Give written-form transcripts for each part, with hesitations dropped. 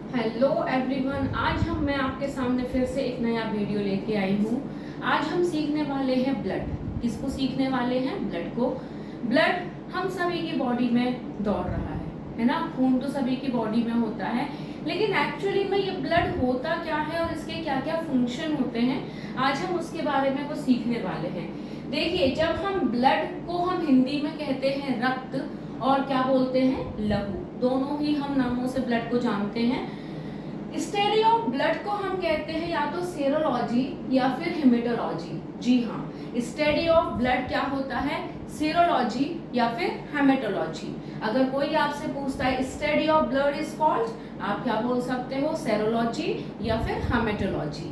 Hello everyone, आज मैं आपके सामने फिर से एक नया वीडियो लेके आई हूँ। आज हम सीखने वाले हैं ब्लड। किसको सीखने वाले हैं? ब्लड को। ब्लड हम सभी की बॉडी में दौड़ रहा है ना। खून तो सभी की बॉडी में होता है, लेकिन एक्चुअली में ये ब्लड होता क्या है और इसके क्या क्या फंक्शन होते हैं, आज हम उसके बारे में कुछ सीखने वाले हैं। देखिए, जब हम ब्लड को हम हिंदी में कहते हैं रक्त, और क्या बोलते हैं? लहू। दोनों ही हम नामों से ब्लड को जानते हैं। स्टडी ऑफ ब्लड को हम कहते हैं या तो सेरोलॉजी या फिर हेमेटोलॉजी। जी हाँ, स्टडी ऑफ ब्लड क्या होता है? सेरोलॉजी या फिर हेमेटोलॉजी। अगर कोई आपसे पूछता है study of blood is called, आप क्या बोल सकते हो? सेरोलॉजी या फिर हेमेटोलॉजी।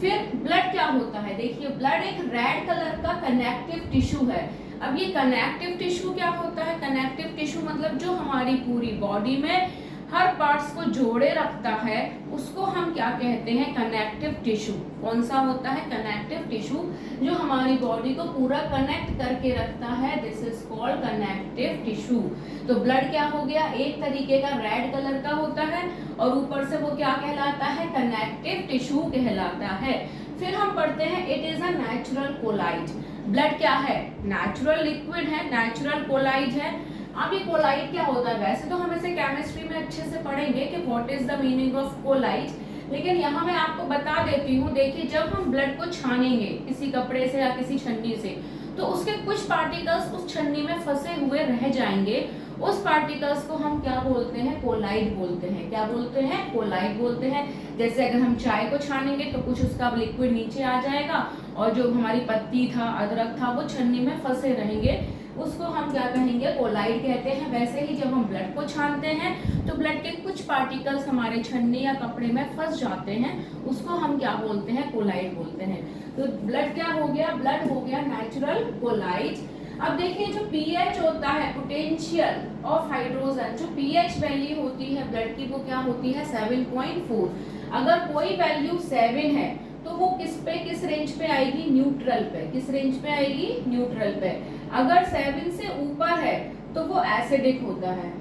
फिर ब्लड क्या होता है? देखिए, ब्लड एक रेड कलर का कनेक्टिव टिश्यू है। अब ये कनेक्टिव टिश्यू क्या होता है? कनेक्टिव टिश्यू मतलब जो हमारी पूरी बॉडी में हर पार्ट्स को जोड़े रखता है, उसको हम क्या कहते हैं? Connective tissue. कौन सा होता है? कनेक्टिव टिश्यू, जो हमारी बॉडी को पूरा कनेक्ट करके रखता है। This is called connective tissue. तो ब्लड क्या हो गया? एक तरीके का रेड कलर का होता है और ऊपर से वो क्या कहलाता है? कनेक्टिव टिश्यू कहलाता है। फिर हम पढ़ते हैं it is a natural colloid. Blood क्या है? नेचुरल लिक्विड है, नेचुरल कोलाइड है। अब ये कोलाइड क्या होता है? वैसे तो हम इसे केमिस्ट्री में अच्छे से पढ़ेंगे कि what is the meaning of colloid, लेकिन यहाँ मैं आपको बता देती हूँ। देखिए, जब हम ब्लड को छानेंगे किसी कपड़े से या किसी छन्नी से, तो उसके कुछ पार्टिकल्स उस छन्नी में फंसे हुए रह जाएंगे। उस पार्टिकल्स को हम क्या बोलते हैं? कोलाइड बोलते हैं। क्या बोलते हैं? कोलाइड बोलते हैं। जैसे अगर हम चाय को छानेंगे तो कुछ उसका लिक्विड नीचे आ जाएगा और जो हमारी पत्ती था, अदरक था, वो छन्नी में फंसे रहेंगे। उसको हम क्या कहेंगे? कोलाइड कहते हैं। वैसे ही जब हम ब्लड को छानते हैं तो ब्लड के कुछ पार्टिकल्स हमारे छन्नी या कपड़े में फंस जाते हैं, उसको हम क्या बोलते हैं? कोलाइड बोलते हैं। तो ब्लड क्या हो गया? ब्लड हो गया नेचुरल कोलाइड। अब देखिए, जो पीएच होता है, पोटेंशियल ऑफ हाइड्रोजन, जो पीएच वैल्यू होती है ब्लड की, वो क्या होती है? 7.4। अगर कोई वैल्यू 7 है तो वो किस रेंज पे आएगी? न्यूट्रल पे। किस रेंज पे आएगी? न्यूट्रल पे। अगर 7 से ऊपर है तो वो एसिडिक होता है,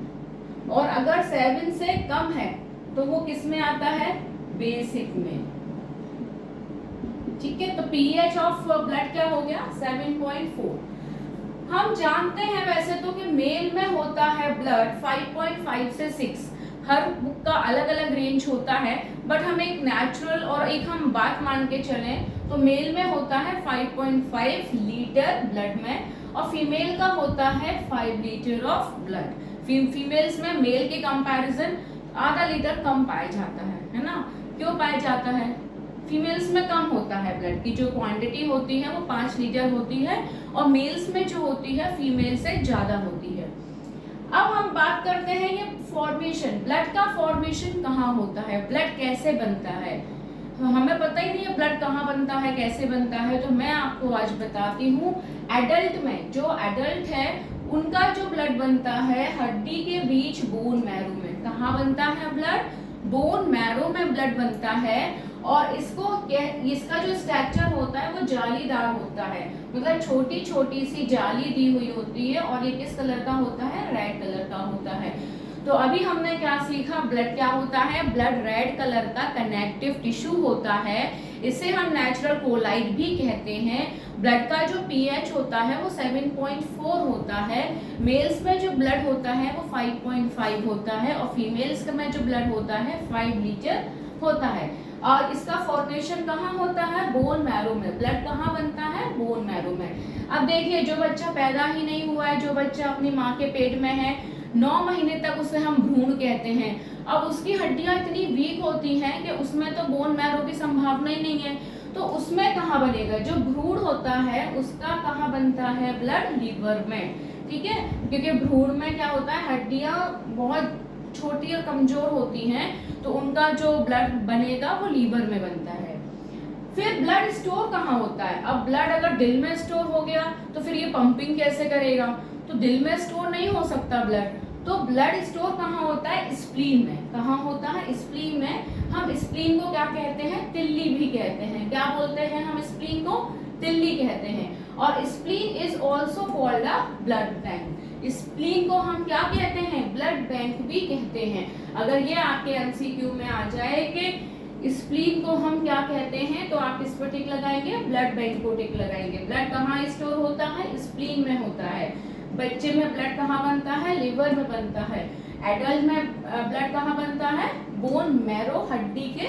और अगर 7 से कम है तो वो किस में आता है? बेसिक में। ठीक है, तो पीएच ऑफ ब्लड क्या हो गया? 7.4। हम जानते हैं वैसे तो कि मेल में होता है ब्लड 5.5 से 6। हर बुक का अलग अलग रेंज होता है, बट हम एक नेचुरल और एक हम बात मान के चलें तो मेल में होता है 5.5 लीटर ब्लड में, और फीमेल का होता है 5 लीटर ऑफ ब्लड। फीमेल्स में मेल के कंपैरिजन आधा लीटर कम पाया जाता है ना। क्यों पाया जाता है? फीमेल्स में कम होता है, ब्लड की जो क्वांटिटी होती है वो 5 लीटर होती है, और मेल्स में जो होती है फीमेल से ज्यादा होती है। अब हम बात करते हैं ये फॉर्मेशन, ब्लड का फॉर्मेशन कहाँ होता है, ब्लड कैसे बनता है। तो हमें पता ही नहीं है ब्लड कहाँ बनता है, कैसे बनता है, तो मैं आपको आज बताती हूँ। एडल्ट में, जो एडल्ट है उनका जो ब्लड बनता है हड्डी के बीच बोन मैरो में। कहाँ बनता है ब्लड? बोन मैरो में ब्लड बनता है। और इसका जो स्ट्रक्चर होता है वो जालीदार होता है, मतलब छोटी छोटी सी जाली दी हुई होती है, और ये किस कलर का होता है? रेड कलर का होता है। तो अभी हमने क्या सीखा? ब्लड क्या होता है? ब्लड रेड कलर का कनेक्टिव टिश्यू होता है, इसे हम नेचुरल कोलाइड भी कहते हैं। ब्लड का जो पीएच होता है वो 7.4 होता है। मेल्स में जो ब्लड होता है वो 5.5 होता है, और फीमेल्स में जो ब्लड होता है 5 लीटर होता है। और इसका फॉर्मेशन कहाँ होता है? बोन मैरो में। ब्लड कहाँ बनता है? बोन मैरो में। अब देखिए, जो बच्चा पैदा ही नहीं हुआ है, जो बच्चा अपनी माँ के पेट में है, 9 महीने तक उसे हम भ्रूण कहते हैं। अब उसकी हड्डियां इतनी वीक होती हैं कि उसमें तो बोन मैरो की संभावना ही नहीं है, तो उसमें कहाँ बनेगा? जो भ्रूण होता है उसका कहाँ बनता है? ब्लड लीवर में। ठीक है, क्योंकि भ्रूण में क्या होता है? हड्डियां बहुत छोटी और कमजोर होती हैं, तो उनका जो ब्लड बनेगा वो लीवर में बनता है। फिर ब्लड स्टोर कहाँ होता है? अब ब्लड अगर दिल में स्टोर हो गया तो फिर ये पंपिंग कैसे करेगा? तो दिल में स्टोर नहीं हो सकता ब्लड, तो ब्लड स्टोर कहाँ होता है? स्प्लीन में। कहाँ होता है? स्प्लीन में। हम स्प्लीन को क्या कहते हैं? तिल्ली भी कहते हैं। क्या बोलते हैं हम? स्प्लीन को तिल्ली कहते हैं। और spleen is also called a blood bank. Spleen को हम क्या कहते हैं? ब्लड बैंक भी कहते हैं। अगर ये आपके एमसीक्यू में आ जाए कि स्प्लीन को हम क्या कहते हैं, तो आप इस पर टिक लगाएंगे, ब्लड बैंक को टिक लगाएंगे। ब्लड कहाँ स्टोर होता है? स्प्लीन में होता है। बच्चे में ब्लड कहाँ बनता है? लिवर में बनता है। एडल्ट में ब्लड कहाँ बनता है? बोन मैरो, हड्डी के